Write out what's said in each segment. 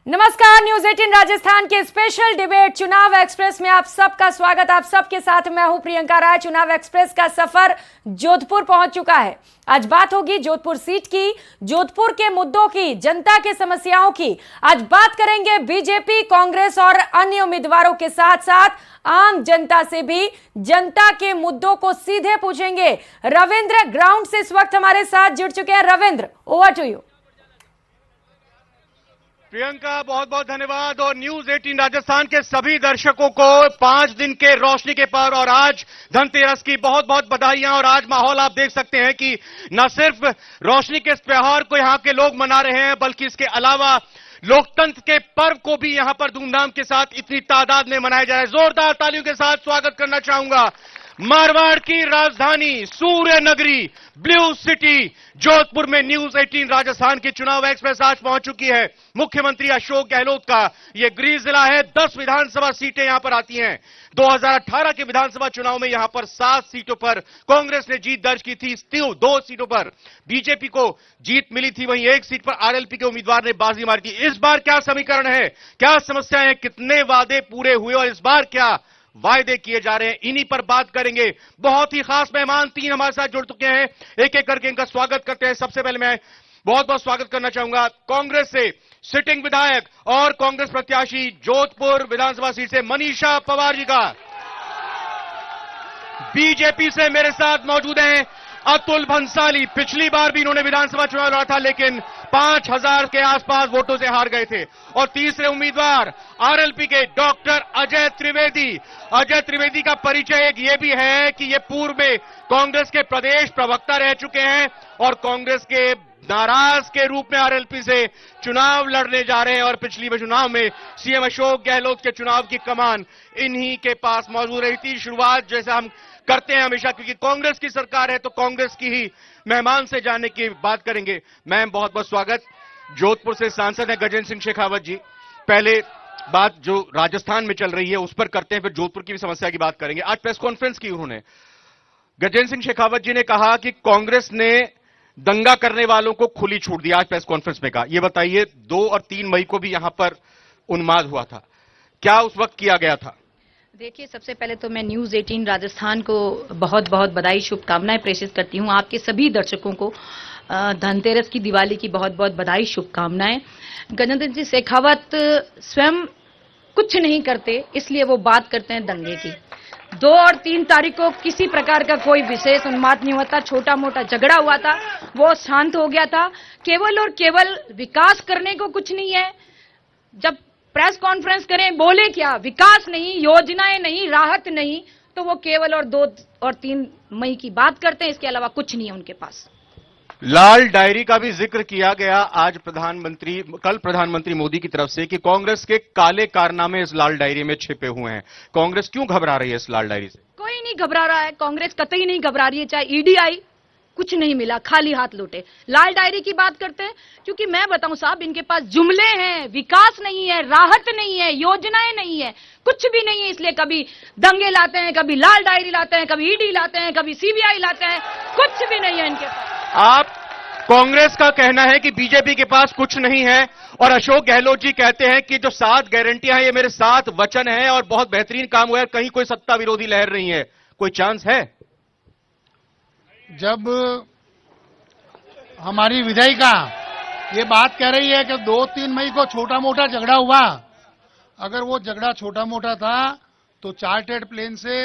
नमस्कार, न्यूज 18 राजस्थान के special debate चुनाव एक्सप्रेस में आप सबका स्वागत। आप सबके साथ मैं हूं प्रियंका राय। चुनाव एक्सप्रेस का सफर जोधपुर पहुंच चुका है। आज बात होगी जोधपुर सीट की, जोधपुर के मुद्दों की, जनता के समस्याओं की। आज बात करेंगे बीजेपी, कांग्रेस और अन्य उम्मीदवारों के साथ साथ आम जनता से भी। जनता के मुद्दों को सीधे पूछेंगे। रविंद्र ग्राउंड से इस वक्त हमारे साथ जुड़ चुके हैं। Ravindra, over to you. Priyanka, बहुत बहुत धन्यवाद। और न्यूज 18 राजस्थान के सभी दर्शकों को 5 दिन के रोशनी के पर्व और आज धनतेरस की बहुत बहुत बधाइयां। और आज माहौल आप देख सकते हैं कि न सिर्फ रोशनी के इस त्योहार को यहां के लोग मना रहे हैं, बल्कि इसके अलावा लोकतंत्र के पर्व को भी यहां पर धूमधाम के साथ इतनी तादाद में मनाया जा रहा है। जोरदार तालियों के साथ स्वागत करना चाहूंगा मारवाड़ की राजधानी, सूर्य नगरी, ब्लू सिटी जोधपुर में न्यूज 18 राजस्थान की चुनाव एक्सप्रेस आज पहुंच चुकी है। मुख्यमंत्री अशोक गहलोत का यह गृह जिला है। 10 विधानसभा सीटें यहां पर आती हैं। 2018 के विधानसभा चुनाव में यहां पर 7 सीटों पर कांग्रेस ने जीत दर्ज की थी। 2 सीटों पर बीजेपी को जीत मिली थी, वहीं 1 सीट पर आरएलपी के उम्मीदवार ने बाजी मारी थी। इस बार क्या समीकरण है, क्या समस्याएं हैं, कितने वादे पूरे हुए और इस बार क्या वायदे किए जा रहे हैं, इन्हीं पर बात करेंगे। बहुत ही खास मेहमान 3 हमारे साथ जुड़ चुके हैं, एक एक करके इनका स्वागत करते हैं। सबसे पहले मैं बहुत बहुत स्वागत करना चाहूंगा कांग्रेस से सिटिंग विधायक और कांग्रेस प्रत्याशी जोधपुर विधानसभा सीट से मनीषा पवार जी का। बीजेपी से मेरे साथ मौजूद हैं अतुल भंसाली। पिछली बार भी इन्होंने विधानसभा चुनाव लड़ा था, लेकिन 5000 के आसपास वोटों से हार गए थे। और तीसरे उम्मीदवार आरएलपी के डॉक्टर अजय त्रिवेदी। अजय त्रिवेदी का परिचय एक ये भी है कि ये पूर्व में कांग्रेस के प्रदेश प्रवक्ता रह चुके हैं और कांग्रेस के नाराज के रूप में आरएलपी से चुनाव लड़ने जा रहे हैं। और पिछली चुनाव में सीएम अशोक गहलोत के चुनाव की कमान इन्हीं के पास मौजूद रही थी। शुरुआत जैसा हम करते हैं हमेशा, क्योंकि कांग्रेस की सरकार है तो कांग्रेस की ही मेहमान से जानने की बात करेंगे। मैम, बहुत बहुत स्वागत। जोधपुर से सांसद है गजेंद्र सिंह शेखावत जी। पहले बात जो राजस्थान में चल रही है उस पर करते हैं, फिर जोधपुर की भी समस्या की बात करेंगे। आज प्रेस कॉन्फ्रेंस की उन्होंने, गजेंद्र सिंह शेखावत जी ने कहा कि कांग्रेस ने दंगा करने वालों को खुली छूट दी। आज प्रेस कॉन्फ्रेंस में कहा, यह बताइए 2 और 3 मई को भी यहां पर उन्माद हुआ था, क्या उस वक्त किया गया था? देखिए, सबसे पहले तो मैं न्यूज 18 राजस्थान को बहुत बहुत बधाई, शुभकामनाएं प्रेषित करती हूं। आपके सभी दर्शकों को धनतेरस की, दिवाली की बहुत बहुत बधाई, शुभकामनाएं। गजेंद्र सिंह शेखावत स्वयं कुछ नहीं करते, इसलिए वो बात करते हैं दंगे की। 2 और 3 तारीख को किसी प्रकार का कोई विशेष उन्माद नहीं हुआ था। छोटा मोटा झगड़ा हुआ था, वो शांत हो गया था। केवल और केवल विकास करने को कुछ नहीं है। जब प्रेस कॉन्फ्रेंस करें, बोले क्या, विकास नहीं, योजनाएं नहीं, राहत नहीं, तो वो केवल और 2 और 3 मई की बात करते हैं। इसके अलावा कुछ नहीं है उनके पास। लाल डायरी का भी जिक्र किया गया आज कल प्रधानमंत्री मोदी की तरफ से कि कांग्रेस के काले कारनामे इस लाल डायरी में छिपे हुए हैं। कांग्रेस क्यों घबरा रही है इस लाल डायरी से? कोई नहीं घबरा रहा है, कांग्रेस कतई नहीं घबरा रही है। चाहे ईडी आई, कुछ नहीं मिला, खाली हाथ लौटे। लाल डायरी की बात करते हैं, क्योंकि मैं बताऊं साहब, इनके पास जुमले हैं, विकास नहीं है, राहत नहीं है, योजनाएं नहीं है, कुछ भी नहीं है। इसलिए कभी दंगे लाते हैं, कभी लाल डायरी लाते हैं, कभी ईडी लाते हैं, कभी सीबीआई लाते हैं, कुछ भी नहीं है इनके पास। आप कांग्रेस का कहना है कि बीजेपी के पास कुछ नहीं है और अशोक गहलोत जी कहते हैं कि जो 7 गारंटियां हैं ये मेरे 7 वचन हैं और बहुत बेहतरीन काम हुआ है, कहीं कोई सत्ता विरोधी लहर नहीं है। कोई चांस है? जब हमारी विधायिका ये बात कह रही है कि 2-3 मई को छोटा मोटा झगड़ा हुआ, अगर वो झगड़ा छोटा मोटा था तो चार्टर्ड प्लेन से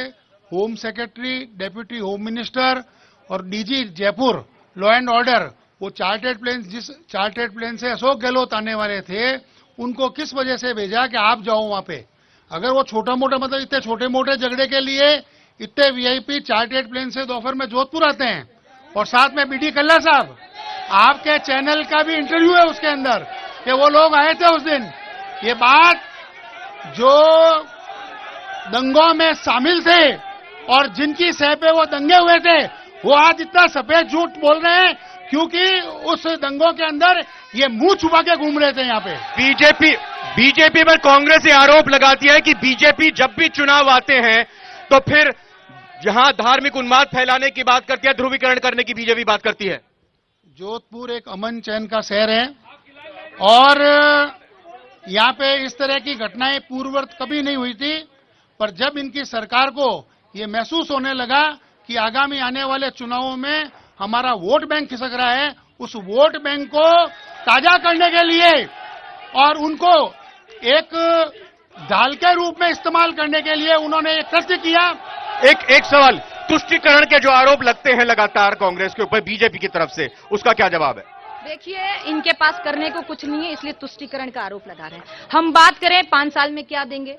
home secretary, deputy home minister और DG Jaipur law and order, वो जिस चार्टर्ड प्लेन से अशोक गहलोत आने वाले थे, उनको किस वजह से भेजा कि आप जाओ वहां पे? अगर वो छोटा मोटा, मतलब इतने छोटे मोटे झगड़े के लिए इतने वीआईपी चार्टर्ड प्लेन से दोपहर में जोधपुर आते हैं। और साथ में बीडी कल्ला साहब, आपके चैनल का भी इंटरव्यू है उसके अंदर कि वो लोग आए थे उस दिन। ये बात जो दंगों में शामिल थे और जिनकी सह पे वो दंगे हुए थे, वो आज इतना सफेद झूठ बोल रहे हैं क्योंकि उस दंगों के अंदर ये मुंह छुपा के घूम रहे थे। यहाँ पे बीजेपी पर कांग्रेस ये आरोप लगाती है कि बीजेपी जब भी चुनाव आते हैं तो फिर जहां धार्मिक उन्माद फैलाने की बात करती है, ध्रुवीकरण करने की बीजेपी बात करती है। जोधपुर एक अमन चैन का शहर है और यहाँ पे इस तरह की घटनाएं पूर्ववत कभी नहीं हुई थी, पर जब इनकी सरकार को ये महसूस होने लगा कि आगामी आने वाले चुनावों में हमारा वोट बैंक खिसक रहा है, उस वोट बैंक को ताजा करने के लिए और उनको एक ढाल के रूप में इस्तेमाल करने के लिए उन्होंने एक कृत्य किया। एक सवाल, तुष्टीकरण के जो आरोप लगते हैं लगातार कांग्रेस के ऊपर बीजेपी की तरफ से, उसका क्या जवाब है? देखिए, इनके पास करने को कुछ नहीं है, इसलिए तुष्टीकरण का आरोप लगा रहे हैं। हम बात करें 5 साल में क्या देंगे,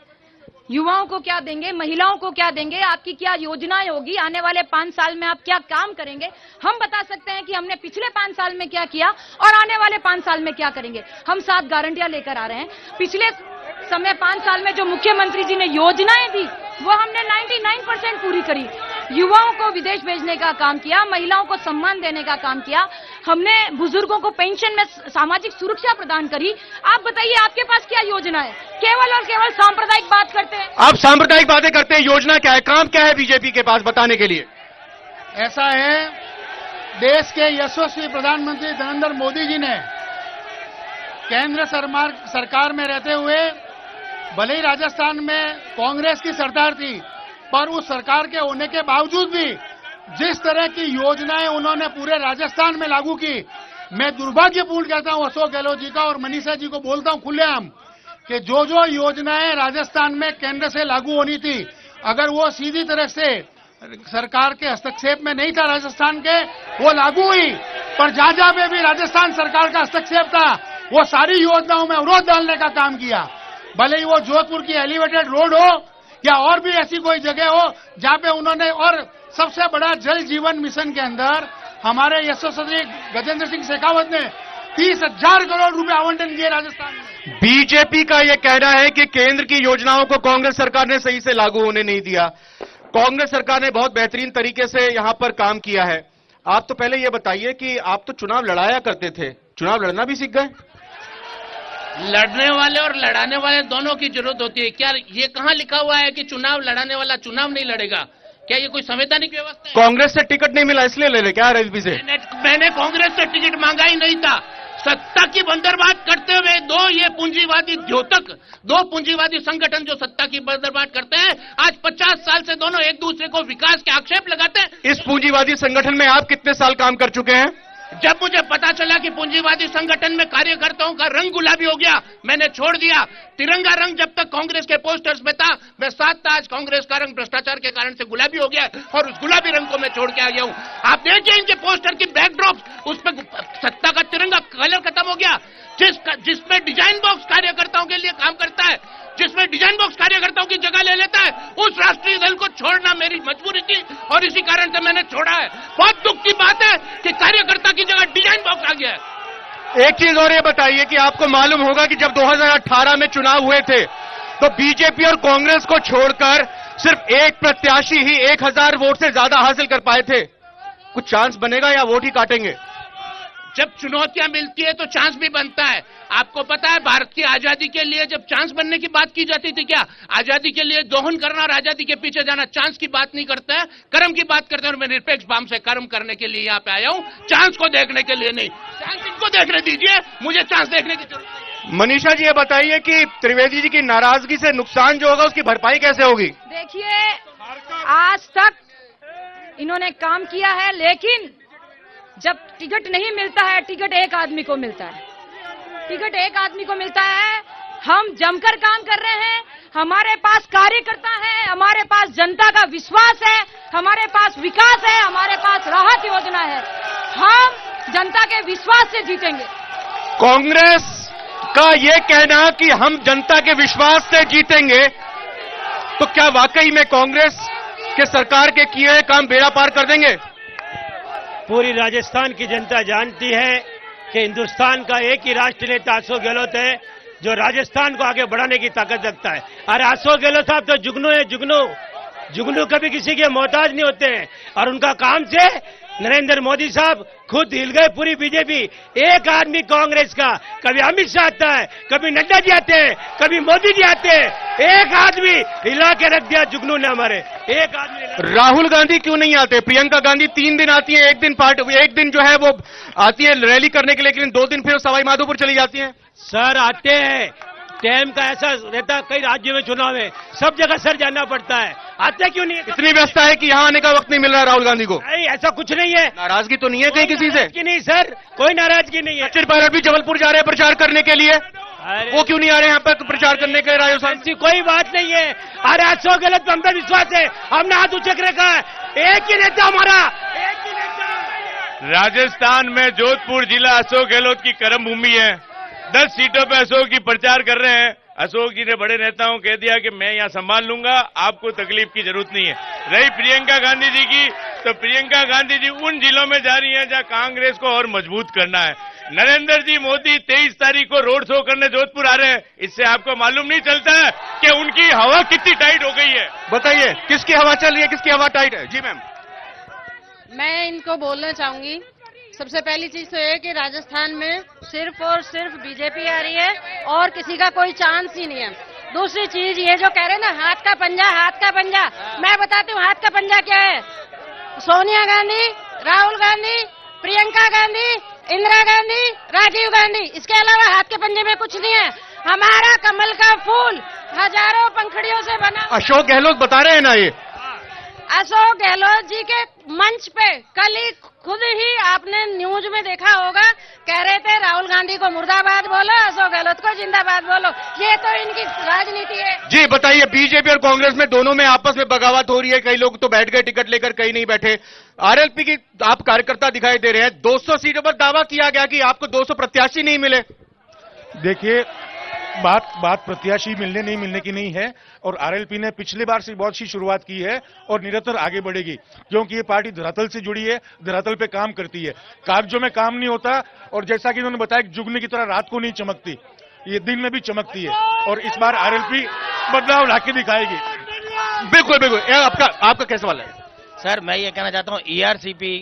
युवाओं को क्या देंगे, महिलाओं को क्या देंगे, आपकी क्या योजनाएं होगी, आने वाले 5 साल में आप क्या काम करेंगे, हम बता सकते हैं कि हमने पिछले 5 साल में क्या किया और आने वाले 5 साल में क्या करेंगे। हम 7 गारंटियां लेकर आ रहे हैं। पिछले समय 5 साल में जो मुख्यमंत्री जी ने योजनाएं दी वो हमने 99% पूरी करी। युवाओं को विदेश भेजने का काम किया, महिलाओं को सम्मान देने का काम किया, हमने बुजुर्गों को पेंशन में सामाजिक सुरक्षा प्रदान करी। आप बताइए, आपके पास क्या योजना है? केवल और केवल सांप्रदायिक बात करते हैं। आप सांप्रदायिक बातें करते हैं, योजना क्या है, काम क्या है बीजेपी के पास बताने के लिए? ऐसा है, देश के यशस्वी प्रधानमंत्री नरेंद्र मोदी जी ने केंद्र सरकार में रहते हुए, भले ही राजस्थान में कांग्रेस की सरकार थी, पर उस सरकार के होने के बावजूद भी जिस तरह की योजनाएं उन्होंने पूरे राजस्थान में लागू की, मैं दुर्भाग्यपूर्ण कहता हूं अशोक गहलोत जी का और मनीषा जी को बोलता हूं खुलेआम कि जो जो योजनाएं राजस्थान में केंद्र से लागू होनी थी, अगर वो सीधी तरह से सरकार के हस्तक्षेप में नहीं था राजस्थान के, वो लागू हुई, पर जहां जहां पे भी राजस्थान सरकार का हस्तक्षेप था, वो सारी योजनाओं में अवरोध डालने का काम किया। भले ही वो जोधपुर की एलिवेटेड रोड हो या और भी ऐसी कोई जगह हो जहां पे उन्होंने, और सबसे बड़ा जल जीवन मिशन के अंदर हमारे यशस्वी गजेंद्र सिंह शेखावत ने 30,000 करोड़ रुपए आवंटन किए राजस्थान में। बीजेपी का यह कहना है कि केंद्र की योजनाओं को कांग्रेस सरकार ने सही से लागू होने नहीं दिया। कांग्रेस सरकार ने बहुत बेहतरीन तरीके से यहां पर काम किया है। आप तो पहले यह बताइए कि आप तो चुनाव लड़ाया करते थे, चुनाव लड़ना भी सीख गए? लड़ने वाले और लड़ाने वाले दोनों की जरूरत होती है। क्या ये कहां लिखा हुआ है कि चुनाव लड़ाने वाला चुनाव नहीं लड़ेगा? क्या ये कोई संवैधानिक व्यवस्था है? कांग्रेस से टिकट नहीं मिला इसलिए ले ले क्या आरएसपी से? मैंने कांग्रेस से टिकट मांगा ही नहीं था। सत्ता की बंदरबात करते हुए ये पूंजीवादी द्योतक, 2 पूंजीवादी संगठन जो सत्ता की बंदरबात करते हैं, आज 50 साल से दोनों एक दूसरे को विकास के आक्षेप लगाते हैं। इस पूंजीवादी संगठन में आप कितने साल काम कर चुके हैं? जब मुझे पता चला कि पूंजीवादी संगठन में कार्यकर्ताओं का रंग गुलाबी हो गया, मैंने छोड़ दिया। तिरंगा रंग जब तक कांग्रेस के पोस्टर्स में था मैं साथ था, आज कांग्रेस का रंग भ्रष्टाचार के कारण से गुलाबी हो गया और उस गुलाबी रंग को मैं छोड़ के आ गया हूं। आप देखिए इनके पोस्टर की बैकड्रॉप, उस पर सत्ता का तिरंगा कलर खत्म हो गया। जिसमें डिजाइन बॉक्स कार्यकर्ताओं के लिए काम करता है, जिसमें डिजाइन बॉक्स कार्यकर्ताओं की जगह ले लेता है, उस राष्ट्रीय दल को छोड़ना मेरी मजबूरी थी और इसी कारण से मैंने छोड़ा है। बहुत दुख की बात है कि कार्यकर्ता की जगह डिजाइन बॉक्स आ गया है। एक चीज और ये बताइए कि आपको मालूम होगा कि जब 2018 में चुनाव हुए थे तो बीजेपी और कांग्रेस को छोड़कर सिर्फ एक प्रत्याशी ही 1000 वोट से ज्यादा हासिल कर पाए थे। कुछ चांस बनेगा या वोट ही काटेंगे? जब चुनौतियां मिलती है तो चांस भी बनता है। आपको पता है भारत की आजादी के लिए जब चांस बनने की बात की जाती थी, क्या आजादी के लिए दोहन करना और आजादी के पीछे जाना, चांस की बात नहीं करते हैं, कर्म की बात करते हैं। और मैं निरपेक्ष भाव से कर्म करने के लिए यहाँ पे आया हूं, चांस को देखने के लिए नहीं। चांस इनको देखने दीजिए, मुझे चांस देखने की जरूरत नहीं। मनीषा जी ये बताइए कि त्रिवेदी जी की नाराजगी से नुकसान जो होगा उसकी भरपाई कैसे होगी? देखिए, आज तक इन्होंने काम किया है, लेकिन जब टिकट नहीं मिलता है, टिकट एक आदमी को मिलता है, टिकट एक आदमी को मिलता है। हम जमकर काम कर रहे हैं, हमारे पास कार्यकर्ता है, हमारे पास जनता का विश्वास है, हमारे पास विकास है, हमारे पास राहत योजना है। हम जनता के विश्वास से जीतेंगे। कांग्रेस का ये कहना कि हम जनता के विश्वास से जीतेंगे, तो क्या वाकई में कांग्रेस के सरकार के किए हुए काम बेड़ा पार कर देंगे? पूरी राजस्थान की जनता जानती है कि हिंदुस्तान का एक ही राष्ट्रीय नेता अशोक गहलोत है जो राजस्थान को आगे बढ़ाने की ताकत रखता है। अरे अशोक गहलोत साहब तो जुगनू है, जुगनू कभी किसी के मोहताज नहीं होते हैं और उनका काम से नरेंद्र मोदी साहब खुद हिल गए पूरी बीजेपी। एक आदमी कांग्रेस का, कभी अमित शाह आता है, कभी नड्डा जी आते हैं, कभी मोदी जी आते हैं, एक आदमी हिला के रख दिया जुगनू ने हमारे। एक आदमी राहुल गांधी क्यों नहीं आते? प्रियंका गांधी 3 दिन आती है, एक दिन जो है वो आती है रैली करने के लिए, लेकिन 2 दिन फिर सवाई माधोपुर चली जाती है। सर आते हैं, टाइम का ऐसा रहता है, कई राज्यों में चुनाव है, सब जगह सर जाना पड़ता है, आते क्यों नहीं है? इतनी व्यस्तता है कि यहाँ आने का वक्त नहीं मिल रहा है राहुल गांधी को। नहीं, ऐसा कुछ नहीं है, नाराजगी तो नहीं है कहीं किसी से? नाराजगी नहीं सर, कोई नाराजगी नहीं है। सचिन पायलट भी जबलपुर जा रहे हैं प्रचार करने के लिए, अरे वो क्यों नहीं आ रहे हैं यहाँ पर प्रचार करने के लिए? राजस्थान ऐसी कोई बात नहीं है। अरे अशोक गहलोत पे हम पे विश्वास है, हमने हाथ ऊंचे कर रखा है, एक ही नेता हमारा, एक ही नेता। राजस्थान में जोधपुर जिला अशोक गहलोत की कर्म भूमि है। 10 सीटों पे अशोक जी प्रचार कर रहे हैं। अशोक जी ने बड़े नेताओं कह दिया कि मैं यहाँ संभाल लूंगा, आपको तकलीफ की जरूरत नहीं है। रही प्रियंका गांधी जी की, तो प्रियंका गांधी जी उन जिलों में जा रही हैं जहां कांग्रेस को और मजबूत करना है। नरेंद्र जी मोदी 23 तारीख को रोड शो करने जोधपुर आ रहे हैं, इससे आपको मालूम नहीं चलता है कि उनकी हवा कितनी टाइट हो गई है। बताइए किसकी हवा चल रही है, किसकी हवा टाइट है? जी मैम। मैं इनको बोलना चाहूंगी, सबसे पहली चीज तो ये कि राजस्थान में सिर्फ और सिर्फ बीजेपी आ रही है और किसी का कोई चांस ही नहीं है। दूसरी चीज ये जो कह रहे हैं ना, हाथ का पंजा, हाथ का पंजा, मैं बताती हूँ हाथ का पंजा क्या है। सोनिया गांधी, राहुल गांधी, प्रियंका गांधी, इंदिरा गांधी, राजीव गांधी, इसके अलावा हाथ के पंजे में कुछ नहीं है। हमारा कमल का फूल हजारों पंखड़ियों से बना। अशोक गहलोत बता रहे हैं ना ये। अशोक गहलोत जी के मंच पे कल ही खुद ही आपने न्यूज में देखा होगा, कह रहे थे राहुल गांधी को मुर्दाबाद बोलो, अशोक गहलोत को जिंदाबाद बोलो। ये तो इनकी राजनीति है। जी बताइए, बीजेपी और कांग्रेस में दोनों में आपस में बगावत हो रही है, कई लोग तो बैठ गए टिकट लेकर, कई नहीं बैठे। आरएलपी की आप कार्यकर्ता दिखाई दे रहे हैं, 200 सीटों पर दावा किया गया कि आपको 200 प्रत्याशी नहीं मिले। देखिए, बात प्रत्याशी मिलने नहीं मिलने की नहीं है, और आरएलपी ने पिछली बार से बहुत अच्छी शुरुआत की है और निरंतर आगे बढ़ेगी, क्योंकि ये पार्टी धरातल से जुड़ी है, धरातल पे काम करती है। कागजों में काम नहीं होता, और जैसा कि उन्होंने बताया, जुगनू की तरह रात को नहीं चमकती, ये दिन में भी चमकती है, और इस बार आरएलपी बदलाव लाके दिखाएगी। बिल्कुल बिल्कुल। आपका क्या सवाल है? सर, मैं ये कहना चाहता हूँ, ईआरसीपी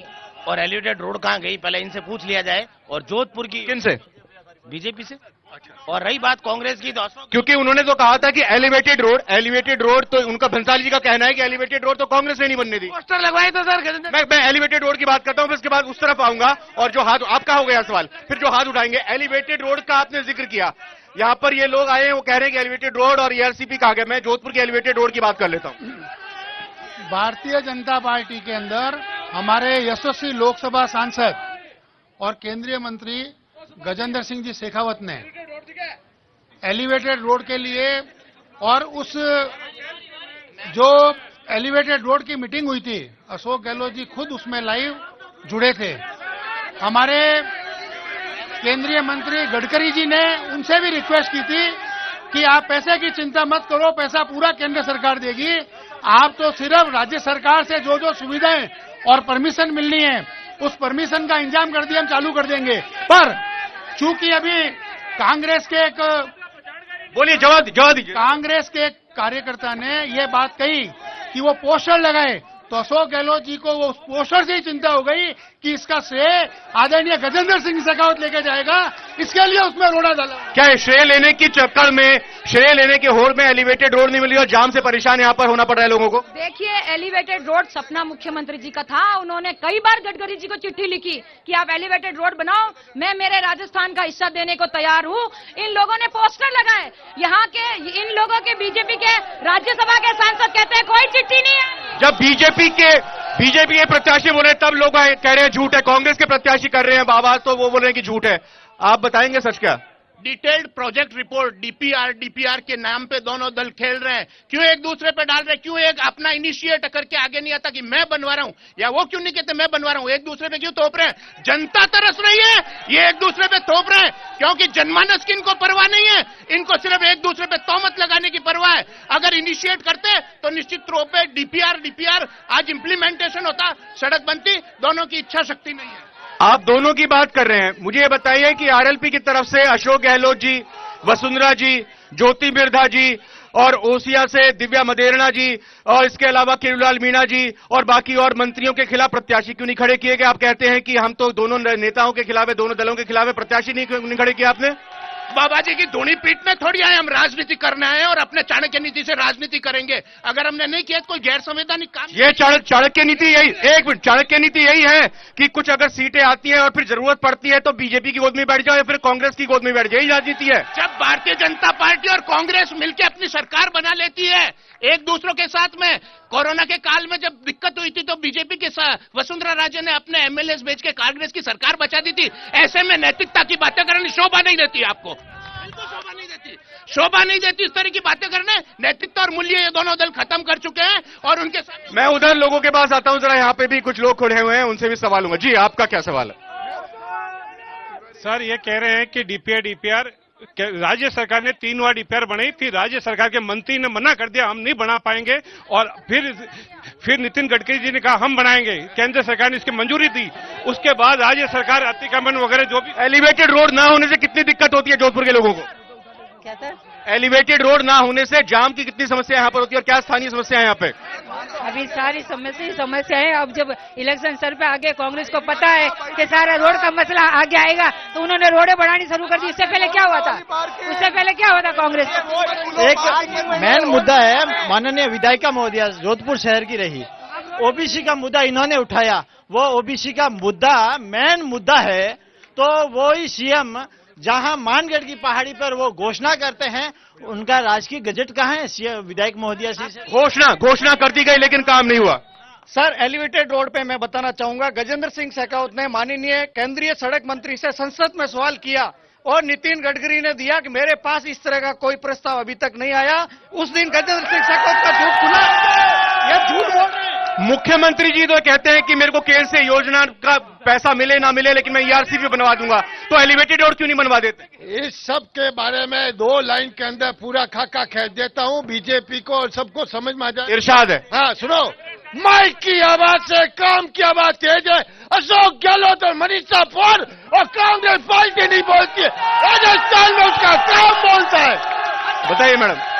और एलिवेटेड रोड कहाँ गई, पहले इनसे पूछ लिया जाए। और जोधपुर की किन से? बीजेपी से। और रही बात कांग्रेस की, तो क्योंकि उन्होंने तो कहा था कि एलिवेटेड रोड तो उनका भंसाली जी का कहना है कि एलिवेटेड रोड तो कांग्रेस ने नहीं बनने दी। पोस्टर लगवाए तो सर। मैं एलिवेटेड रोड की बात करता हूं, फिर इसके बाद उस तरफ आऊंगा। और जो हाथ आपका हो गया सवाल, फिर जो हाथ उठाएंगे, एलिवेटेड रोड का आपने जिक्र किया, यहाँ पर ये लोग आए हैं, वो कह रहे हैं कि एलिवेटेड रोड और ईआरसीपी कहा गया। मैं जोधपुर की एलिवेटेड रोड की बात कर लेता हूँ। भारतीय जनता पार्टी के अंदर हमारे यशस्वी लोकसभा सांसद और केंद्रीय मंत्री गजेंद्र सिंह जी शेखावत ने एलिवेटेड रोड के लिए, और उस जो एलिवेटेड रोड की मीटिंग हुई थी, अशोक गहलोत जी खुद उसमें लाइव जुड़े थे। हमारे केंद्रीय मंत्री गडकरी जी ने उनसे भी रिक्वेस्ट की थी कि आप पैसे की चिंता मत करो, पैसा पूरा केंद्र सरकार देगी, आप तो सिर्फ राज्य सरकार से जो जो सुविधाएं और परमिशन मिलनी है, उस परमिशन का इंतजाम कर दिए, हम चालू कर देंगे। पर चूंकि अभी कांग्रेस के एक, बोलिए, जवाब दीजिए। कांग्रेस के एक कार्यकर्ता ने ये बात कही कि वो पोस्टर लगाए, तो अशोक गहलोत जी को वो पोस्टर से ही चिंता हो गई कि इसका श्रेय आदरणीय गजेंद्र सिंह शेखावत लेके जाएगा, इसके लिए उसमें रोड़ा डाला। क्या है, श्रेय लेने की चक्कर में, श्रेय लेने के होड़ में एलिवेटेड रोड नहीं मिली और जाम से परेशान यहाँ पर होना पड़ रहा है लोगों को? देखिए, एलिवेटेड रोड सपना मुख्यमंत्री जी का था। उन्होंने कई बार गडकरी जी को चिट्ठी लिखी कि आप एलिवेटेड रोड बनाओ, मैं मेरे राजस्थान का हिस्सा देने को तैयार हूँ। इन लोगों ने पोस्टर लगाए, यहाँ के इन लोगों के बीजेपी के राज्यसभा के सांसद कहते हैं कोई चिट्ठी नहीं है। जब बीजेपी के प्रत्याशी बोले तब लोग कह रहे हैं झूठ है, कांग्रेस के प्रत्याशी कर रहे हैं आवाज, तो वो बोल रहे हैं कि झूठ है। आप बताएंगे सच क्या? डिटेल्ड प्रोजेक्ट रिपोर्ट डीपीआर के नाम पे दोनों दल खेल रहे हैं। क्यों एक दूसरे पे डाल रहे हैं? क्यों एक अपना इनिशिएट करके आगे नहीं आता कि मैं बनवा रहा हूं, या वो क्यों नहीं कहते मैं बनवा रहा हूं? एक दूसरे पे क्यों थोप रहे हैं? जनता तरस रही है, ये एक दूसरे पे थोप रहे हैं, क्योंकि जनमानस की इनको परवाह नहीं है, इनको सिर्फ एक दूसरे पे तोहमत लगाने की परवाह है। अगर इनिशिएट करते तो निश्चित रूप पे डीपीआर आज इंप्लीमेंटेशन होता, सड़क बनती। दोनों की इच्छा शक्ति नहीं है। आप दोनों की बात कर रहे हैं, मुझे ये बताइए कि आरएलपी की तरफ से अशोक गहलोत जी, वसुंधरा जी, ज्योति बिरधा जी, और ओसिया से दिव्या मदेरणा जी, और इसके अलावा किरोलाल मीणा जी और बाकी और मंत्रियों के खिलाफ प्रत्याशी क्यों नहीं खड़े किए गए? आप कहते हैं कि हम तो दोनों नेताओं के खिलाफ है, दोनों दलों के खिलाफ है, प्रत्याशी नहीं खड़े किए आपने? बाबा जी की धूनी पीटने थोड़ी आए, हम राजनीति करने आए हैं और अपने चाणक्य नीति से राजनीति करेंगे। अगर हमने नहीं किया तो कोई गैर संवैधानिक काम। ये चाणक्य नीति यही, एक मिनट, चाणक्य नीति यही है कि कुछ अगर सीटें आती हैं और फिर जरूरत पड़ती है तो बीजेपी की गोद में बैठ जाओ या फिर कांग्रेस की गोद में बैठ जाओ, यही राजनीति है। जब भारतीय जनता पार्टी और कांग्रेस मिलकर अपनी सरकार बना लेती है एक दूसरों के साथ में, कोरोना के काल में जब दिक्कत हुई थी तो बीजेपी के साथ वसुंधरा राजे ने अपने एमएलए बेच के कांग्रेस की सरकार बचा दी थी। ऐसे में नैतिकता की बातें करने शोभा नहीं देती आपको, बिल्कुल शोभा नहीं देती, शोभा नहीं देती इस तरह की बातें करने। नैतिकता और मूल्य ये दोनों दल खत्म कर चुके हैं और उनके साथ। मैं उधर लोगों के पास आता हूं, जरा यहाँ पे भी कुछ लोग खड़े हुए हैं, उनसे भी सवाल लूंगा। जी, आपका क्या सवाल है? सर, ये कह रहे हैं कि डीपीआर राज्य सरकार ने 3 बार डीपीआर बनाई थी, राज्य सरकार के मंत्री ने मना कर दिया, हम नहीं बना पाएंगे, और फिर नितिन गडकरी जी ने कहा हम बनाएंगे, केंद्र सरकार ने इसकी मंजूरी दी। उसके बाद राज्य सरकार अतिक्रमण वगैरह जो भी। एलिवेटेड रोड ना होने से कितनी दिक्कत होती है जोधपुर के लोगों को? क्या सर? एलिवेटेड रोड ना होने से जाम की कितनी समस्या यहाँ पर होती है और क्या स्थानीय समस्या है यहाँ पे? अभी सारी समस्या है। अब जब इलेक्शन सर पे आगे कांग्रेस को पता है कि सारा रोड का मसला आगे आएगा तो उन्होंने रोडें बढ़ानी शुरू कर दी। इससे पहले क्या हुआ था? कांग्रेस एक मेन मुद्दा है, माननीय विधायिका महोदया जोधपुर शहर की रही, ओबीसी का मुद्दा इन्होंने उठाया। वो ओबीसी का मुद्दा मेन मुद्दा है, तो वो ही सीएम जहां मानगढ़ की पहाड़ी पर वो घोषणा करते हैं, उनका राजकीय गजट कहाँ है? विधायक महोदया से घोषणा कर दी गई लेकिन काम नहीं हुआ। सर, एलिवेटेड रोड पे मैं बताना चाहूंगा, गजेंद्र सिंह शेखावत ने माननीय केंद्रीय सड़क मंत्री से संसद में सवाल किया और नितिन गडकरी ने दिया कि मेरे पास इस तरह का कोई प्रस्ताव अभी तक नहीं आया। उस दिन गजेंद्र सिंह शेखावत का झूठ खुला, यह झूठ बोल रहे हैं। मुख्यमंत्री जी तो कहते हैं कि मेरे को केंद्र से योजना का पैसा मिले ना मिले लेकिन मैं ईआरसीपी बनवा दूंगा, तो एलिवेटेड रोड क्यों नहीं बनवा देते? इस सब के बारे में 2 लाइन के अंदर पूरा खाका खींच देता हूँ, बीजेपी को और सबको समझ में आ जाए। इरशाद है। हाँ सुनो, माइक की आवाज से काम की आवाज तेज है। अशोक गहलोत और मनीषा पौर और कांग्रेस पार्टी नहीं बोलती है, राजस्थान में उसका काम बोलता है। बताइए मैडम।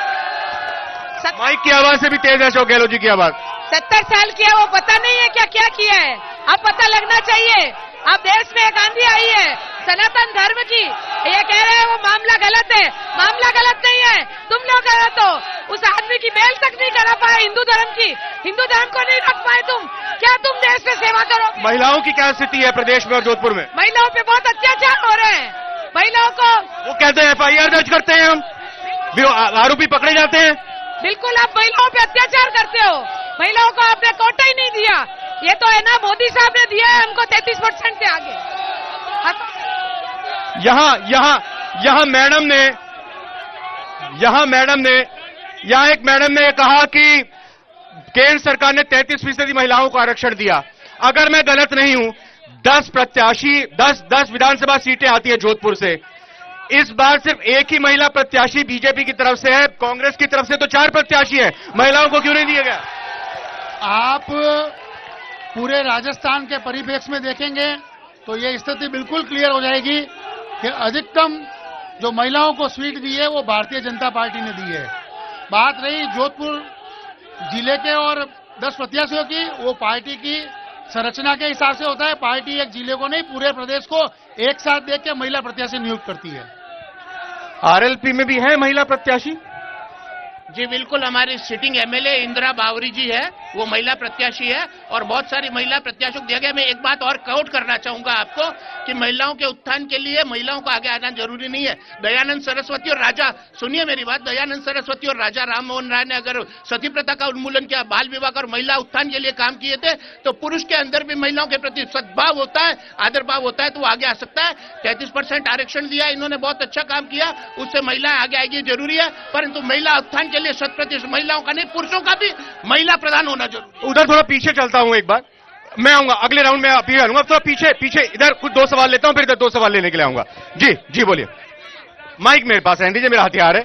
माइक की आवाज से भी तेज है अशोक गहलोत जी की आवाज। 70 साल की है, वो पता नहीं है क्या क्या किया है। अब पता लगना चाहिए। अब देश में एक आंधी आई है सनातन धर्म की, ये कह रहे हैं वो मामला गलत है। मामला गलत नहीं है, तुम लोग गलत हो। उस आदमी की बेल तक नहीं करा पाए हिंदू धर्म की, हिंदू धर्म को नहीं रख पाए तुम। क्या तुम देश में सेवा करोगे? महिलाओं की क्या स्थिति है प्रदेश में और जोधपुर में? महिलाओं पे बहुत अत्याचार हो रहे हैं। महिलाओं को वो कहते हैं FIR दर्ज करते हैं, हम आरोपी पकड़े जाते हैं। बिल्कुल, आप महिलाओं पे अत्याचार करते हो। महिलाओं को आपने कोटा ही नहीं दिया। ये तो है ना, मोदी साहब ने दिया है हमको 33% से आगे। यहाँ एक मैडम ने कहा कि केंद्र सरकार ने 33% महिलाओं को आरक्षण दिया। अगर मैं गलत नहीं हूं, 10 प्रत्याशी 10 विधानसभा सीटें आती है जोधपुर से। इस बार सिर्फ एक ही महिला प्रत्याशी बीजेपी की तरफ से है, कांग्रेस की तरफ से तो 4 प्रत्याशी है। महिलाओं को क्यों नहीं दिया गया? आप पूरे राजस्थान के परिप्रेक्ष्य में देखेंगे तो ये स्थिति बिल्कुल क्लियर हो जाएगी कि अधिकतम जो महिलाओं को सीट दी है वो भारतीय जनता पार्टी ने दी है। बात रही जोधपुर जिले के और 10 प्रत्याशियों की, वो पार्टी की संरचना के हिसाब से होता है। पार्टी एक जिले को नहीं, पूरे प्रदेश को एक साथ देख के महिला प्रत्याशी नियुक्त करती है। आरएलपी में भी है महिला प्रत्याशी? जी बिल्कुल, हमारी सिटिंग एमएलए इंदिरा बावरी जी है, वो महिला प्रत्याशी है और बहुत सारी महिला प्रत्याशियों को दिया गया। मैं एक बात और कोट करना चाहूंगा आपको कि महिलाओं के उत्थान के लिए महिलाओं को आगे आना जरूरी नहीं है। दयानंद सरस्वती और राजा, सुनिए मेरी बात, दयानंद सरस्वती और राजा राम मोहन राय ने अगर सती प्रथा का उन्मूलन किया, बाल विवाह और महिला उत्थान के लिए काम किए थे, तो पुरुष के अंदर भी महिलाओं के प्रति सद्भाव होता है, आदर भाव होता है, तो वो आगे आ सकता है। 33% आरक्षण दिया, इन्होंने बहुत अच्छा काम किया, उससे महिलाएं आगे आएगी जरूरी है। परंतु महिला उत्थान के लिए 100% महिलाओं का नहीं, पुरुषों का भी महिला प्रधान होना जरूरी। उधर थोड़ा पीछे चलता हूं, एक बार मैं आऊंगा अगले राउंड में, आप आऊंगा थोड़ा पीछे इधर कुछ 2 सवाल लेता हूं, फिर इधर 2 सवाल लेने के लिए आऊंगा। जी बोलिए। माइक मेरे पास है, दीजिए, मेरा हथियार है।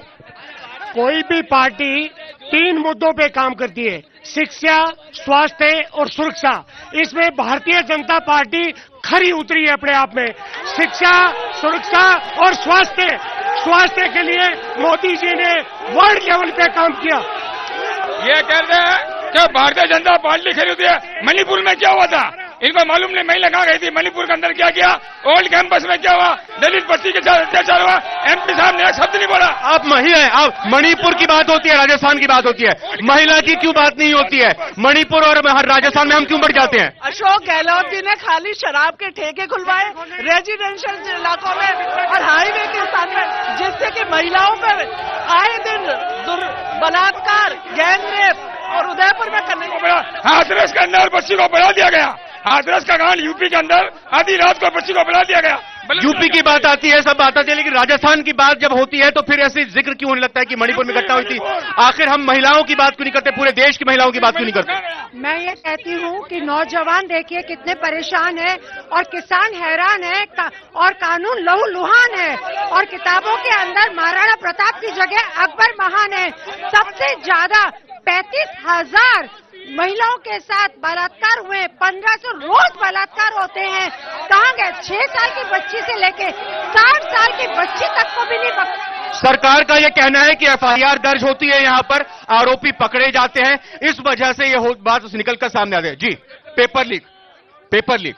कोई भी पार्टी 3 मुद्दों पे काम करती है, शिक्षा, स्वास्थ्य और सुरक्षा। इसमें भारतीय जनता पार्टी खरी उतरी है अपने आप में। शिक्षा, सुरक्षा और स्वास्थ्य के लिए मोदी जी ने वर्ल्ड लेवल पे काम किया। ये कह रहे हैं कि भारतीय जनता पार्टी खरीदी है। मणिपुर में क्या हुआ था? इनको मालूम नहीं महिला कहाँ गई थी, मणिपुर के अंदर क्या किया, ओल्ड कैंपस में क्या हुआ, दलित बस्ती के साथ अत्याचार हुआ, एमपी साहब ने एक शब्द नहीं बोला। आप महिला हैं, आप मणिपुर की बात होती है, राजस्थान की बात होती है, महिला की क्यों बात नहीं होती है? मणिपुर और राजस्थान में हम क्यों बढ़ जाते हैं? अशोक गहलोत जी ने खाली शराब के ठेके खुलवाए रेजिडेंशियल इलाकों में और हाईवे के स्थान में, जिससे कि महिलाओं पर आए दिन बलात्कार, गैंगरेप और उदयपुर में करने को हाथरस के अंदर बच्ची को बढ़ा दिया गया, हाथरस का कांड यूपी के अंदर आधी रात को बच्ची को बढ़ा दिया गया। यूपी की बात आती है, सब बात आती है, लेकिन राजस्थान की बात जब होती है तो फिर ऐसे जिक्र क्यों होने लगता है कि मणिपुर में घटना हुई थी? आखिर हम महिलाओं की बात क्यों नहीं करते, पूरे देश की महिलाओं की बात क्यों नहीं करते? मैं ये कहती हूँ कि नौजवान देखिए कितने परेशान है और किसान हैरान है और कानून लहूलुहान है और किताबों के अंदर महाराणा प्रताप की जगह अकबर महान है। सबसे ज्यादा 35,000 महिलाओं के साथ बलात्कार हुए, 1500 रोज बलात्कार होते हैं। कहाँ गए? 6 साल की बच्ची से लेके 60 साल की बच्ची तक को भी नहीं पकड़ा। सरकार का यह कहना है कि एफआईआर दर्ज होती है, यहाँ पर आरोपी पकड़े जाते हैं, इस वजह से ये बात निकलकर सामने आ गई। जी, पेपर लीक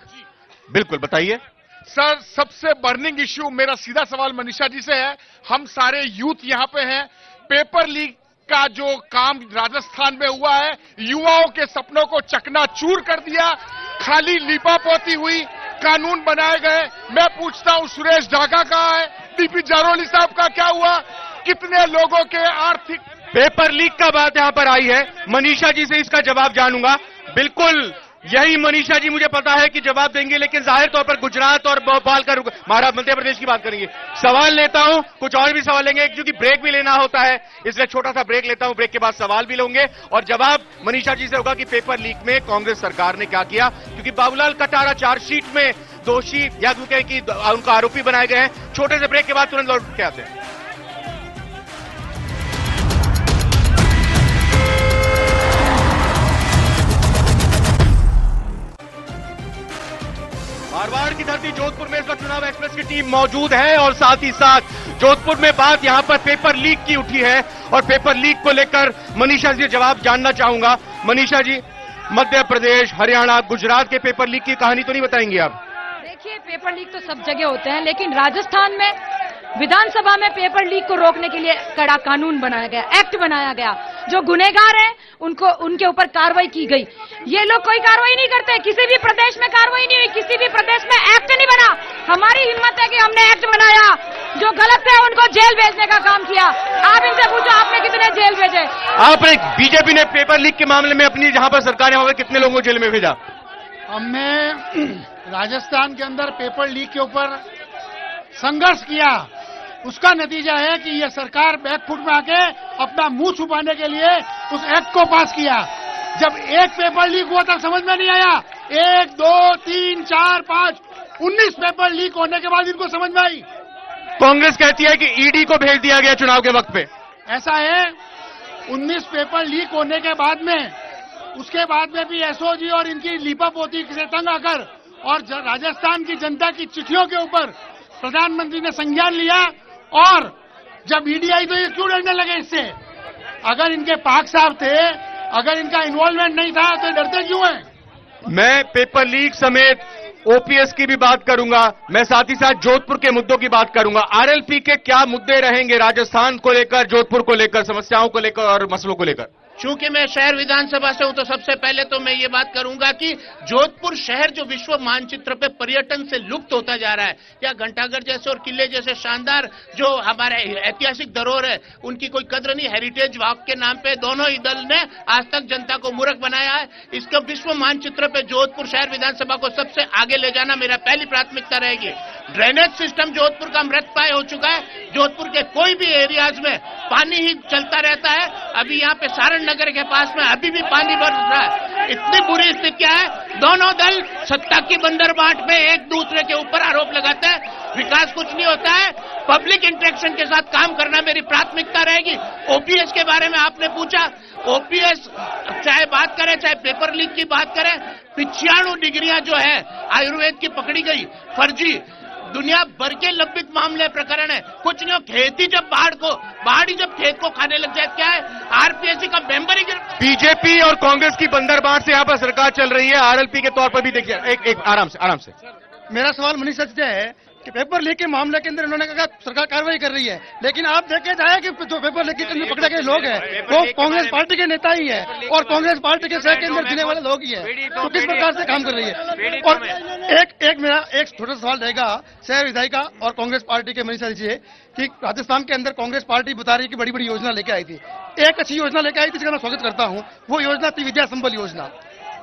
बिल्कुल बताइए सर। सबसे बर्निंग इश्यू, मेरा सीधा सवाल मनीषा जी से है, हम सारे यूथ यहाँ पे हैं, पेपर लीक का जो काम राजस्थान में हुआ है, युवाओं के सपनों को चकनाचूर कर दिया, खाली लीपापोती हुई, कानून बनाए गए। मैं पूछता हूं सुरेश ढाका कहाँ है, डीपी जारोली साहब का क्या हुआ, कितने लोगों के आर्थिक। पेपर लीक का बात यहाँ पर आई है, मनीषा जी से इसका जवाब जानूंगा। बिल्कुल यही मनीषा जी मुझे पता है कि जवाब देंगे, लेकिन जाहिर तौर पर गुजरात और भोपाल का मध्य प्रदेश की बात करेंगे। सवाल लेता हूं, कुछ और भी सवाल लेंगे क्योंकि ब्रेक भी लेना होता है, इसलिए छोटा सा ब्रेक लेता हूं, ब्रेक के बाद सवाल भी लेंगे और जवाब मनीषा जी से होगा कि पेपर लीक में कांग्रेस सरकार ने क्या किया, क्योंकि बाबूलाल कटारा चार्जशीट में दोषी या क्योंकि कि उनका आरोपी बनाए गए हैं। छोटे से ब्रेक के बाद तुरंत लौट के आते हैं। मारवाड़ की धरती जोधपुर में इस वक्त चुनाव एक्सप्रेस की टीम मौजूद है और साथ ही साथ जोधपुर में बात यहां पर पेपर लीक की उठी है और पेपर लीक को लेकर मनीषा जी जवाब जानना चाहूंगा। मनीषा जी, मध्य प्रदेश, हरियाणा, गुजरात के पेपर लीक की कहानी तो नहीं बताएंगे आप? देखिए, पेपर लीक तो सब जगह होते हैं, लेकिन राजस्थान में विधानसभा में पेपर लीक को रोकने के लिए कड़ा कानून बनाया गया, एक्ट बनाया गया। जो गुनहगार हैं उनको उनके ऊपर कार्रवाई की गई। ये लोग कोई कार्रवाई नहीं करते, किसी भी प्रदेश में कार्रवाई नहीं हुई, किसी भी प्रदेश में एक्ट नहीं बना। हमारी हिम्मत है कि हमने एक्ट बनाया, जो गलत है उनको जेल भेजने का काम किया। आप इनसे पूछो आपने कितने जेल भेजे? आपने, बीजेपी ने पेपर लीक के मामले में अपनी जहां पर सरकार है वहां पर कितने लोगों को जेल में भेजा? हमने राजस्थान के अंदर पेपर लीक के ऊपर संघर्ष किया, उसका नतीजा है कि यह सरकार बैकफुट में आके अपना मुंह छुपाने के लिए उस एक्ट को पास किया। जब एक पेपर लीक हुआ तब समझ में नहीं आया, 1, 2, 3, 4, 5, 19 पेपर लीक होने के बाद इनको समझ में आई। कांग्रेस कहती है कि ईडी को भेज दिया गया चुनाव के वक्त पे। ऐसा है, 19 पेपर लीक होने के बाद में, उसके बाद में भी एसओजी और इनकी लीपापोती से तंग आकर और राजस्थान की जनता की चिट्ठियों के ऊपर प्रधानमंत्री ने संज्ञान लिया और जब ईडी आई तो ये क्यों डरने लगे इससे? अगर इनके पाक साहब थे, अगर इनका इन्वॉल्वमेंट नहीं था तो डरते क्यों हैं? मैं पेपर लीक समेत ओपीएस की भी बात करूंगा, मैं साथ ही साथ जोधपुर के मुद्दों की बात करूंगा। आरएलपी के क्या मुद्दे रहेंगे राजस्थान को लेकर, जोधपुर को लेकर, समस्याओं को लेकर और मसलों को लेकर? चूंकि मैं शहर विधानसभा से हूं तो सबसे पहले तो मैं ये बात करूंगा कि जोधपुर शहर जो विश्व मानचित्र पे पर्यटन से लुप्त होता जा रहा है, या घंटाघर जैसे और किले जैसे शानदार जो हमारे ऐतिहासिक धरोहर है उनकी कोई कद्र नहीं। हेरिटेज वॉक के नाम पे दोनों ही दल ने आज तक जनता को मूर्ख बनाया है। इसको विश्व मानचित्र पे जोधपुर शहर विधानसभा को सबसे आगे ले जाना मेरा पहली प्राथमिकता रहेगी। ड्रेनेज सिस्टम जोधपुर का मृतप्राय हो चुका है, जोधपुर के कोई भी एरियाज में पानी ही चलता रहता है। अभी यहाँ पे सारण नगर के पास में अभी भी पानी बरस रहा है, इतनी बुरी स्थितियां है। दोनों दल सत्ता की बंदरबाट में एक दूसरे के ऊपर आरोप लगाते हैं, विकास कुछ नहीं होता है। पब्लिक इंटरेक्शन के साथ काम करना मेरी प्राथमिकता रहेगी। ओपीएस के बारे में आपने पूछा, ओपीएस चाहे बात करें चाहे पेपर लीक की बात करें, 95 डिग्रियां जो है आयुर्वेद की पकड़ी गई फर्जी। दुनिया भर के लंबित मामले प्रकरण है, कुछ नहीं हो। खेती जब बाढ़ ही जब खेत को खाने लग जाए, क्या है आरपीएससी का मेंबर ही बीजेपी और कांग्रेस की बंदरबांट से यहाँ पर सरकार चल रही है, आरएलपी के तौर पर भी देखिए। एक आराम से। मेरा सवाल मनीष सच है कि पेपर लीक के मामले के अंदर इन्होंने कहा सरकार कार्रवाई कर रही है, लेकिन आप देखे जाए कि जो पेपर लीक के अंदर पकड़े गए लोग हैं वो कांग्रेस पार्टी के नेता ही है और कांग्रेस पार्टी के सह के अंदर जीने वाले लोग ही है, तो किस प्रकार से काम कर रही है। और मेरा एक छोटा सवाल रहेगा सह विधायिका और कांग्रेस पार्टी के मनीषा जी कि राजस्थान के अंदर कांग्रेस पार्टी बता रही है कि बड़ी बड़ी योजना लेके आई थी, एक अच्छी योजना लेके आई थी जिसका मैं स्वागत करता हूँ, वो योजना थी विद्या संबल योजना।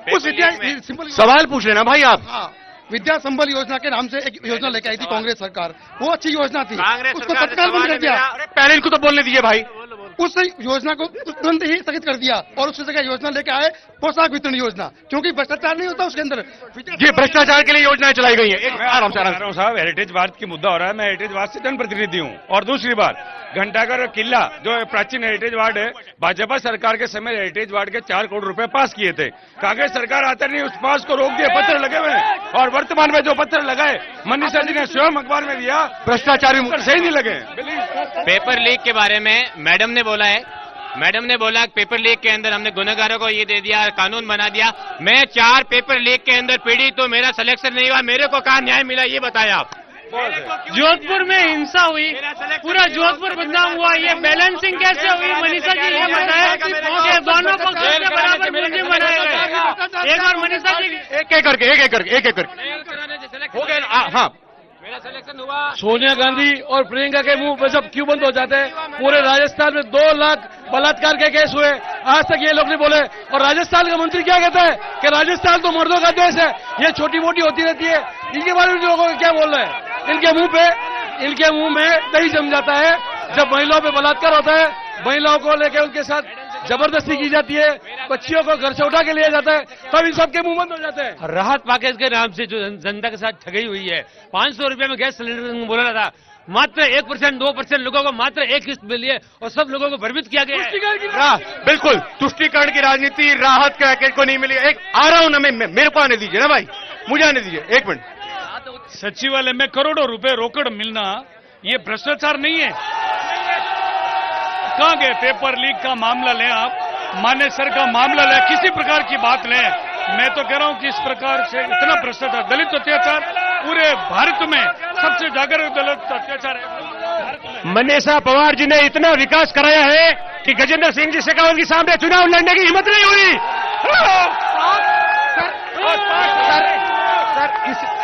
उस विद्या संबल सवाल पूछ रहे ना भाई आप। हाँ, विद्या संबल योजना के नाम से एक योजना लेके आई थी कांग्रेस सरकार, वो अच्छी योजना थी, उसको तत्काल बंद कर दिया। पहले इनको तो बोलने दीजिए भाई। उस योजना को तुरंत ही स्थगित कर दिया और उससे जगह योजना लेके आए पोशाक वितरण योजना, क्योंकि भ्रष्टाचार नहीं होता उसके अंदर। ये भ्रष्टाचार के लिए योजनाएं चलाई गई है। आराम से साहब, हेरिटेजवाद की मुद्दा हो रहा है, मैं हेरिटेजवाद से जनप्रतिनिधि हूँ। और दूसरी बात, घंटाघर किला जो प्राचीन हेरिटेजवाद है, भाजपा सरकार के समय हेरिटेजवाद के 4 करोड़ रुपए पास किए थे, कांग्रेस सरकार आते नहीं उस पास को रोक दिया, पत्थर लगे हुए हैं। और वर्तमान में जो पत्थर लगाए मनीषा जी ने स्वयं अखबार में दिया, भ्रष्टाचार भी सही नहीं लगे। पेपर लीक के बारे में मैडम ने बोला है, मैडम ने बोला पेपर लीक के अंदर हमने गुनहगारों को ये दे दिया, कानून बना दिया। मैं 4 पेपर लीक के अंदर पीड़ित तो मेरा सिलेक्शन नहीं हुआ, मेरे को कहाँ न्याय मिला ये बताया आप। जोधपुर में हिंसा हुई, पूरा जोधपुर बदनाम हुआ, ये बैलेंसिंग कैसे हुई? मनीषा जी ने बताया कि दोनों पक्षों के बराबर मुलजिम बनाए गए। एक बार मनीषा जी एक करके हो गए। हाँ, मेरा सिलेक्शन हुआ। सोनिया गांधी और प्रियंका के मुंह पे सब क्यों बंद हो जाते हैं? पूरे राजस्थान में 2 लाख बलात्कार के केस हुए, आज तक ये लोग नहीं बोले। और राजस्थान का मंत्री क्या कहता है कि राजस्थान तो मर्दों का देश है, ये छोटी मोटी होती रहती है। इनके बारे में लोगों को क्या बोल रहे हैं? इनके मुंह में दही जम जाता है। जब महिलाओं पे बलात्कार होता है, महिलाओं को लेकर उनके साथ जबरदस्ती की जाती है, बच्चियों को घर से उठा के लिया जाता है, तब इन सबके मुंह बंद हो जाते हैं। राहत पैकेज के नाम से जो जनता के साथ ठगी हुई है, 500 रुपए में गैस सिलेंडर बोला था, मात्र 1% 2% लोगों को मात्र एक किस्त मिली है और सब लोगों को भ्रमित किया गया है। बिल्कुल तुष्टीकरण की राजनीति, राहत पैकेज को नहीं मिली। एक आ रहा हूं ना, मेरे को आने दीजिए ना भाई, मुझे आने दीजिए 1 मिनट। सचिवालय में करोड़ों रुपए रोकड़ मिलना ये भ्रष्टाचार नहीं है? कहां गए? पेपर लीक का मामला लें आप, मानेसर का मामला लें, किसी प्रकार की बात लें, मैं तो कह रहा हूं कि इस प्रकार से इतना भ्रष्टाचार, दलित अत्याचार पूरे भारत में सबसे जागरूक दलित अत्याचार है। मनीषा पवार जी ने इतना विकास कराया है कि गजेंद्र सिंह जी शेखावत के सामने चुनाव लड़ने की हिम्मत नहीं हुई।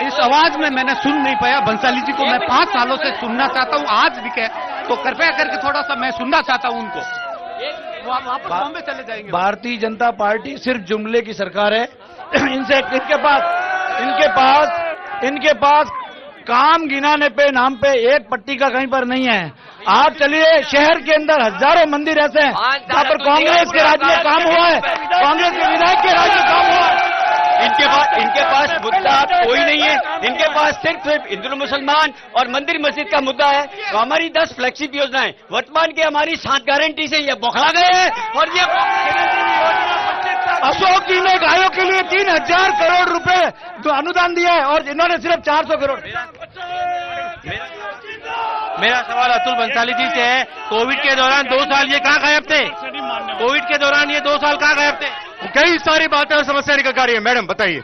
इस आवाज में मैंने सुन नहीं पाया बंसाली जी को, मैं 5 सालों से सुनना चाहता हूँ, आज भी कह तो कृपया करके थोड़ा सा मैं सुनना चाहता हूँ उनको। वापस बॉम्बे चले जाएंगे। भारतीय जनता पार्टी सिर्फ जुमले की सरकार है। इनके पास काम गिनाने पे नाम पे एक पट्टी का कहीं पर नहीं है। आप चलिए, शहर के अंदर हजारों मंदिर ऐसे हैं जहाँ पर कांग्रेस के राज में काम हुआ है, कांग्रेस के विधायक के राज में काम हुआ है। इनके पास मुद्दा कोई नहीं है, इनके पास सिर्फ हिंदू मुसलमान और मंदिर मस्जिद का मुद्दा है। तो हमारी 10 फ्लैगशिप योजनाएं वर्तमान की हमारी 7 गारंटी से ये बौखला गए हैं। और ये अशोक जी ने गायों के लिए 3000 करोड़ रुपए जो अनुदान दिया है और इन्होंने सिर्फ 400 करोड़। मेरा सवाल अतुल बंसाली जी से है, कोविड के दौरान 2 साल ये कहाँ गायब थे? कोविड के दौरान ये 2 साल कहाँ गायब थे? कई सारी बातें और समस्या निकल आ रही है। मैडम बताइए,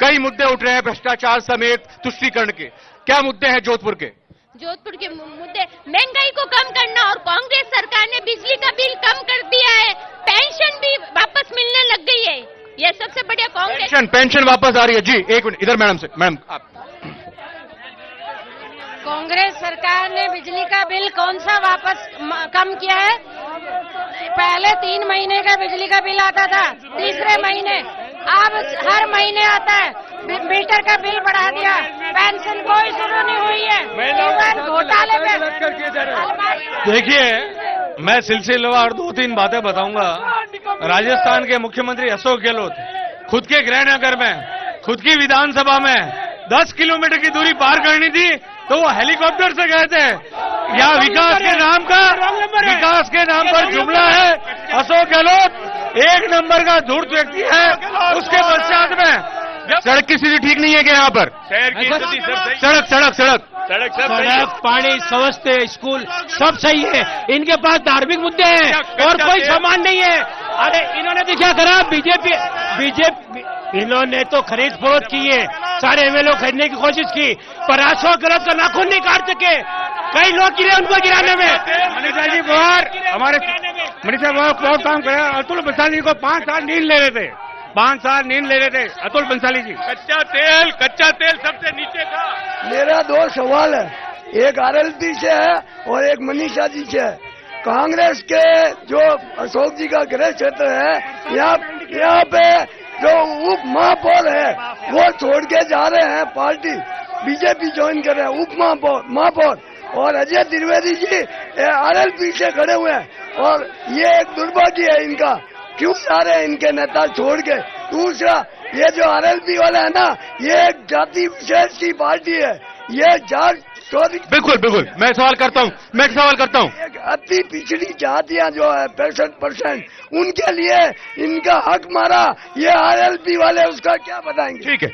कई मुद्दे उठ रहे हैं भ्रष्टाचार समेत तुष्टीकरण के, क्या मुद्दे हैं जोधपुर के? जोधपुर के मुद्दे महंगाई को कम करना, और कांग्रेस सरकार ने बिजली का बिल कम कर दिया है, पेंशन भी वापस मिलने लग गई है, ये सबसे बढ़िया कांग्रेस। पेंशन वापस आ रही है जी। 1 मिनट इधर मैडम से। मैडम आप। कांग्रेस सरकार ने बिजली का बिल कौन सा वापस कम किया है? पहले 3 महीने का बिजली का बिल आता था, तीसरे महीने, अब हर महीने आता है। मीटर का बिल बढ़ा दिया, पेंशन कोई शुरू नहीं हुई है, घोटाले पे। देखिए, मैं सिलसिलेवार 2-3 बातें बताऊंगा। राजस्थान के मुख्यमंत्री अशोक गहलोत खुद के गृहनगर में, खुद की विधानसभा में 10 किलोमीटर की दूरी पार करनी थी तो वो हेलीकॉप्टर से गए थे। यहाँ विकास के नाम पर जुमला है। अशोक गहलोत 1 नंबर का धूर्त व्यक्ति है। उसके पश्चात में सड़क की स्थिति ठीक नहीं है क्या यहाँ पर? शहर की स्थिति सब सही, सड़क सड़क सड़क सड़क सब सही है। सड़क, पानी, स्वास्थ्य, स्कूल सब सही है। इनके पास धार्मिक मुद्दे हैं और कोई सामान नहीं है। अरे इन्होंने तो क्या करा, बीजेपी इन्होंने तो खरीद फरोख्त की है, सारे एमएलए खरीदने की कोशिश की, पर अशोक गहलोत का नाखून नहीं काट सके। कई लोग गिरे उनको गिराने में। मनीषा जी पवार हमारे मनीषा पवार बहुत काम करे। अतुल बंसाली को 5 साल नींद ले रहे थे, 5 साल नींद ले रहे थे अतुल बंसाली जी। कच्चा तेल सबसे नीचे था। मेरा 2 सवाल है, एक आरएलपी से है और एक मनीषा जी से है। कांग्रेस के जो अशोक जी का गृह क्षेत्र है, यहाँ पे जो उप महापौर है वो छोड़ के जा रहे हैं, पार्टी बीजेपी ज्वाइन कर रहे हैं। उप महापौर और अजय त्रिवेदी जी आरएलपी से खड़े हुए हैं और ये एक दुर्भाग्य है इनका, क्यों जा रहे हैं इनके नेता छोड़ के। दूसरा, ये जो आरएलपी वाला है ना, ये एक जाति विशेष की पार्टी है, ये जाट बिल्कुल बिल्कुल मैं सवाल करता हूँ एक अति पिछड़ी जातियां जो है 65%, उनके लिए इनका हक मारा ये आरएलपी वाले, उसका क्या बताएंगे? ठीक है।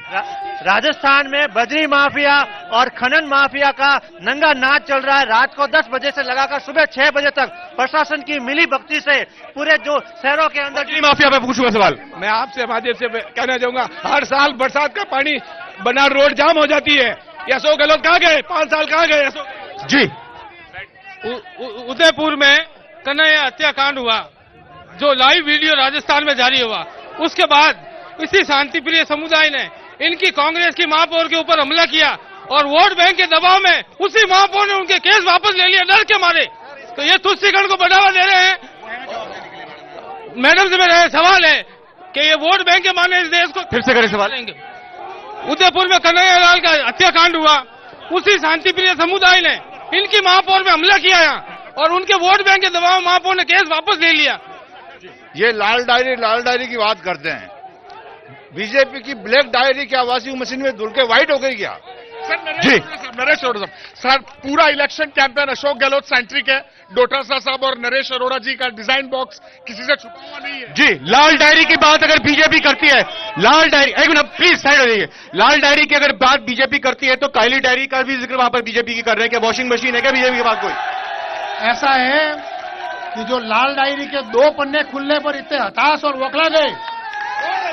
राजस्थान में बजरी माफिया और खनन माफिया का नंगा नाच चल रहा है। रात को 10 बजे से लगाकर सुबह 6 बजे तक प्रशासन की मिली भगती से पूरे जो शहरों के अंदर बजरी माफिया पे पूछूंगा सवाल। मैं आपसे माध्यम से कहना चाहूंगा, हर साल बरसात का पानी बना रोड जाम हो जाती है। ये अशोक गहलोत कहाँ गए? 5 साल कहाँ गए अशोक जी? उदयपुर में कन्हैया हत्याकांड हुआ, जो लाइव वीडियो राजस्थान में जारी हुआ, उसके बाद इसी शांतिप्रिय समुदाय ने इनकी कांग्रेस की महापौर के ऊपर हमला किया और वोट बैंक के दबाव में उसी महापौर ने उनके केस वापस ले लिया डर के मारे। तो ये तुष्टिकरण को बढ़ावा दे रहे हैं। मैडम से मेरा सवाल है कि ये वोट बैंक के माने इस देश को फिर से करें सवाल। उदयपुर में कन्हैया लाल का हत्याकांड हुआ, उसी शांतिप्रिय समुदाय ने इनकी महापौर में हमला किया यहाँ और उनके वोट बैंक के दबाव महापौर ने केस वापस ले लिया। ये लाल डायरी की बात करते हैं। बीजेपी की ब्लैक डायरी क्या आवासी मशीन में धुल के व्हाइट हो गई क्या? जी नरेश अरोड़ा सर, पूरा election campaign Ashok Gehlot centric है। डोटासरा साहब और नरेश अरोड़ा जी का डिजाइन बॉक्स किसी से छुपा हुआ नहीं है। जी, लाल डायरी की बात अगर बीजेपी करती है, लाल डायरी, एक मिनट प्लीज साइड हो जाइए। लाल डायरी की अगर बात बीजेपी करती है तो काली डायरी का भी जिक्र वहां पर बीजेपी की कर रहे हैं कि वॉशिंग मशीन है क्या बीजेपी के पास कोई? ऐसा है कि जो लाल डायरी के 2 पन्ने खुलने पर इतने हताश और वकला गए,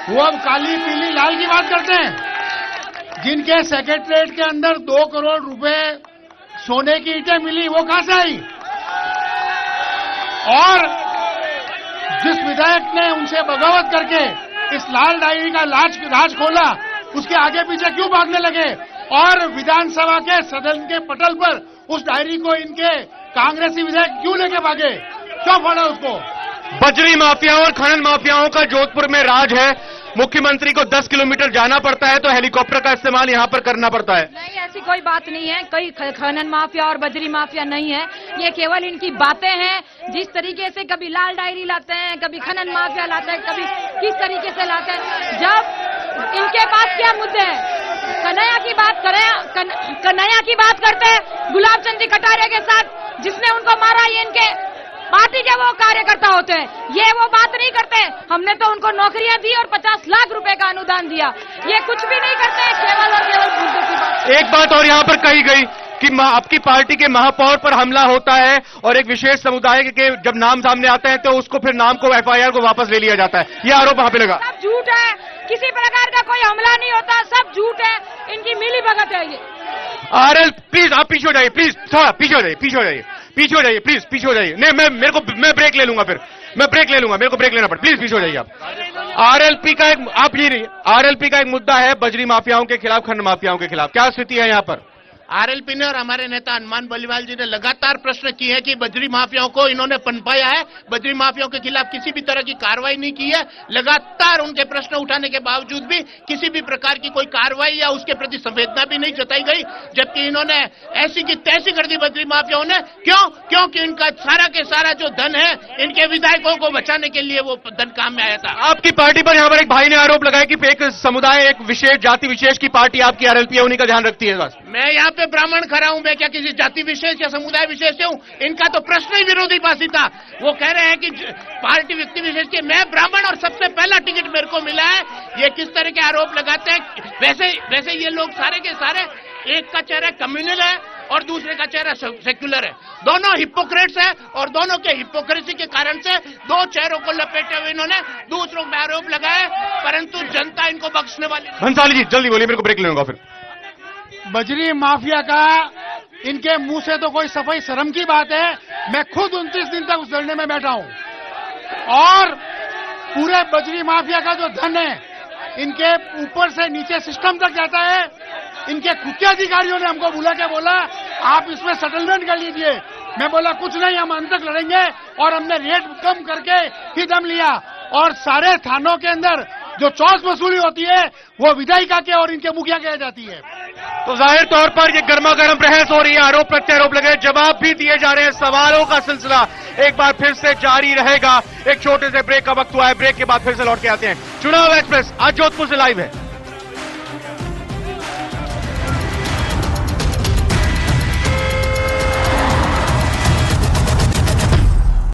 वो अब काली पीली लाल की बात करते हैं। जिनके सेक्रेटरीट के अंदर 2 करोड़ रुपए सोने की ईंटें मिली, वो कहां से आई? और जिस विधायक ने उनसे बगावत करके इस लाल डायरी का राज खोला, उसके आगे पीछे क्यों भागने लगे? और विधानसभा के सदन के पटल पर उस डायरी को इनके कांग्रेसी विधायक क्यों लेके भागे? क्यों फाड़ा उसको? बजरी माफियाओं और खनन माफियाओं का जोधपुर में राज है। मुख्यमंत्री को 10 किलोमीटर जाना पड़ता है तो हेलीकॉप्टर का इस्तेमाल यहाँ पर करना पड़ता है। नहीं, ऐसी कोई बात नहीं है। कोई खनन माफिया और बजरी माफिया नहीं है, ये केवल इनकी बातें हैं। जिस तरीके से कभी लाल डायरी लाते हैं, कभी खनन माफिया लाते हैं, कभी किस तरीके से लाते हैं। जब इनके पास क्या मुद्दे हैं? कन्हैया की बात करें, कन्हैया की बात करते हैं गुलाब चंद जी कटारिया के साथ, जिसने उनको मारा, ये इनके पार्टी के वो कार्यकर्ता होते हैं, ये वो बात नहीं करते। हमने तो उनको नौकरियां दी और 50 लाख रुपए का अनुदान दिया, ये कुछ भी नहीं करते हैं, केवल और केवल मुद्दे की बात। एक बात और यहाँ पर कही गई कि आपकी पार्टी के महापौर पर हमला होता है और एक विशेष समुदाय के जब नाम सामने आते हैं तो उसको फिर नाम को एफआईआर को वापस ले लिया जाता है, ये आरोप वहां पे लगा। सब झूठ है, किसी प्रकार का कोई हमला नहीं होता, सब झूठ है, इनकी मिली भगत है ये। आरएल प्लीज आप पीछे हो जाइए, प्लीज थोड़ा पीछे हो जाइए, प्लीज पीछे हो जाइए। नहीं मैं ब्रेक ले लूंगा, फिर मैं ब्रेक ले लूंगा, मेरे को ब्रेक लेना पड़े, प्लीज पीछे हो जाइए आप। आरएलपी का एक मुद्दा है बजरी माफियाओं के खिलाफ, खनन माफियाओं के खिलाफ, क्या स्थिति है यहाँ पर? आरएलपी ने और हमारे नेता हनुमान बलीवाल जी ने लगातार प्रश्न किए हैं कि बजरी माफियाओं को इन्होंने पनपाया है, बजरी माफियाओं के खिलाफ किसी भी तरह की कार्रवाई नहीं की है। लगातार उनके प्रश्न उठाने के बावजूद भी किसी भी प्रकार की कोई कार्रवाई या उसके प्रति संवेदना भी नहीं जताई गई, जबकि इन्होंने ऐसी की तैसी कर दी बजरी माफियाओं ने। क्योंकि इनका सारा के सारा जो धन है, इनके विधायकों को बचाने के लिए वो धन काम में आया था। आपकी पार्टी पर यहाँ पर एक भाई ने आरोप लगाया कि एक समुदाय, एक विशेष जाति विशेष की पार्टी आपकी आरएलपी है, उन्हीं का ध्यान रखती है। बस मैं यहाँ पे ब्राह्मण खड़ा हूं, मैं क्या किसी जाति विशेष या समुदाय विशेष से हूं? इनका तो प्रश्न ही विरोधाभासी था। वो कह रहे हैं कि पार्टी व्यक्ति विशेष के, मैं ब्राह्मण और सबसे पहला टिकट मेरे को मिला है। ये किस तरह के आरोप लगाते हैं? वैसे ये लोग सारे के सारे, एक का चेहरा कम्युनल है और दूसरे का चेहरा सेक्युलर है। दोनों हिपोक्रेट्स है और दोनों के हिपोक्रेसी के कारण से दो चेहरों को लपेटे हुए इन्होंने दूसरों पे आरोप लगाए, परंतु जनता इनको बख्शने वाली नहीं। भंसाली जी जल्दी बोलिए, मेरे को ब्रेक लेने होगा फिर। बजरी माफिया का इनके मुंह से तो कोई सफाई शर्म की बात है। मैं खुद 29 दिन तक उस धरने में बैठा हूं और पूरे बजरी माफिया का जो धन है इनके ऊपर से नीचे सिस्टम तक जाता है। इनके खुद के अधिकारियों ने हमको बुला के बोला आप इसमें सेटलमेंट कर लीजिए। मैं बोला कुछ नहीं, हम अंत तक लड़ेंगे और हमने रेट कम करके ही दम लिया। और सारे थानों के अंदर जो चौस वसूली होती है वो विधायिका के और इनके मुखिया के जाती है। तो जाहिर तौर पर ये गर्मा गर्म बहस हो रही है, आरोप प्रत्यारोप लगे, जवाब भी दिए जा रहे हैं। सवालों का सिलसिला एक बार फिर से जारी रहेगा। एक छोटे से ब्रेक का वक्त हुआ है, ब्रेक के बाद फिर से लौट के आते हैं। चुनाव एक्सप्रेस आज जोधपुर से लाइव है।